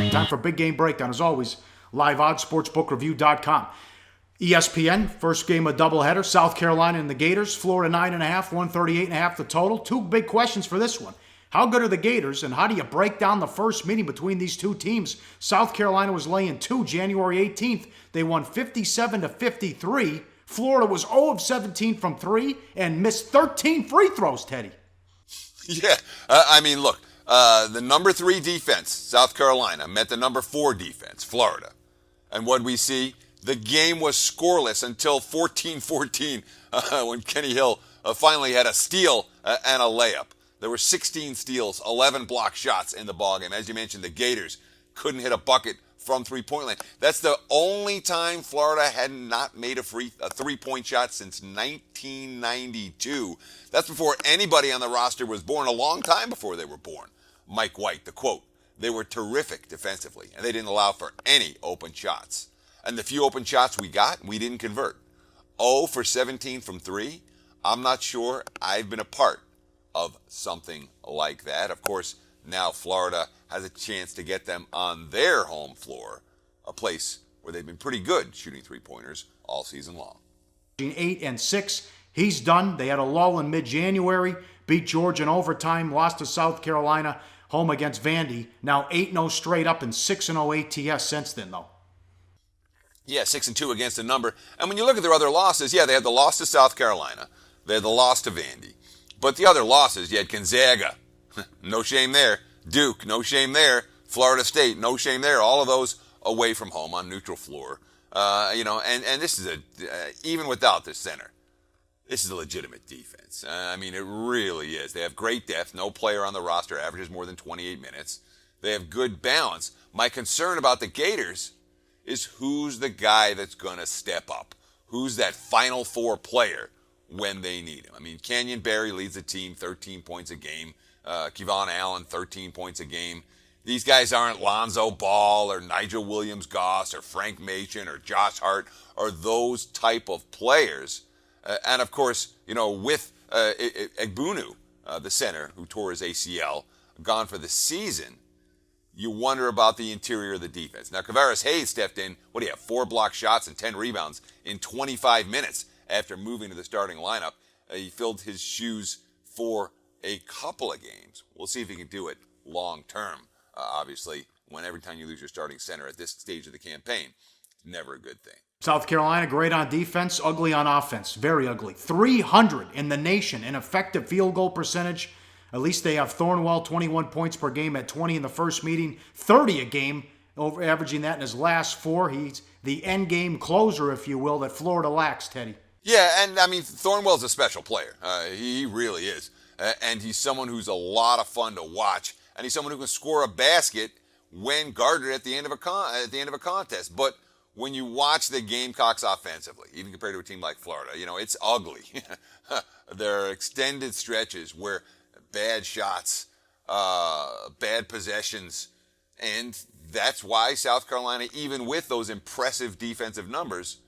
betting. Time for Big Game Breakdown. As always, live odds, sportsbookreview.com. ESPN, first game of doubleheader, South Carolina and the Gators, Florida 9.5, 138.5 the total. Two big questions for this one. How good are the Gators, and how do you break down the first meeting between these two teams? South Carolina was laying 2 January 18th. They won 57-53. Florida was 0 of 17 from 3 and missed 13 free throws, Teddy. Yeah, look, the number 3 defense, South Carolina, met the number 4 defense, Florida. And what we see, the game was scoreless until 14-14 when Kenny Hill finally had a steal and a layup. There were 16 steals, 11 block shots in the ballgame. As you mentioned, the Gators couldn't hit a bucket from three-point line. That's the only time Florida had not made a three-point shot since 1992. That's before anybody on the roster was born, a long time before they were born. Mike White, the quote, "They were terrific defensively, and they didn't allow for any open shots. And the few open shots we got, we didn't convert. 0 for 17 from 3. I'm not sure I've been a part of something like that." Of course, now Florida has a chance to get them on their home floor, a place where they've been pretty good shooting three-pointers all season long. 8-6, he's done. They had a lull in mid-January, beat Georgia in overtime, lost to South Carolina, home against Vandy. Now 8-0 straight up and 6-0 ATS since then, though. Yeah, 6-2 against the number. And when you look at their other losses, yeah, they had the loss to South Carolina. They had the loss to Vandy. But the other losses, you had Gonzaga, no shame there. Duke, no shame there. Florida State, no shame there. All of those away from home on neutral floor. And this is even without this center, this is a legitimate defense. It really is. They have great depth. No player on the roster averages more than 28 minutes. They have good balance. My concern about the Gators is who's the guy that's going to step up? Who's that Final Four player when they need him? Kenyon Barry leads the team, 13 points a game. Kevon Allen, 13 points a game. These guys aren't Lonzo Ball or Nigel Williams-Goss or Frank Mason or Josh Hart or those type of players. And of course, with Egbunu, the center who tore his ACL, gone for the season, you wonder about the interior of the defense. Now, Kavaris Hayes stepped in, 4 block shots and 10 rebounds in 25 minutes after moving to the starting lineup. He filled his shoes for a couple of games. We'll see if he can do it long term. Obviously, every time you lose your starting center at this stage of the campaign, it's never a good thing. South Carolina, great on defense, ugly on offense. Very ugly. 300 in the nation in effective field goal percentage. At least they have Thornwell, 21 points per game at 20 in the first meeting, 30 a game, averaging that in his last 4. He's the end game closer, if you will, that Florida lacks, Teddy. Yeah, and Thornwell's a special player. He really is. And he's someone who's a lot of fun to watch, and he's someone who can score a basket when guarded at the end of a contest. But when you watch the Gamecocks offensively, even compared to a team like Florida, it's ugly. There are extended stretches where bad shots, bad possessions, and that's why South Carolina, even with those impressive defensive numbers,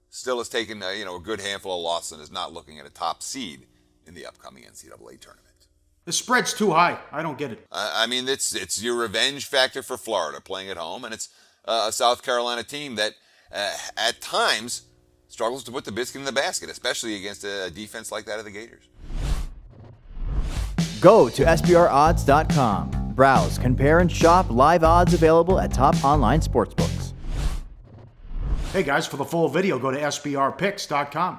still has taken a good handful of losses and is not looking at a top seed in the upcoming NCAA tournament. The spread's too high. I don't get it. It's your revenge factor for Florida playing at home, and it's a South Carolina team that at times struggles to put the biscuit in the basket, especially against a defense like that of the Gators. Go to SBRodds.com. Browse, compare, and shop live odds available at top online sportsbooks. Hey guys, for the full video, go to SBRpicks.com.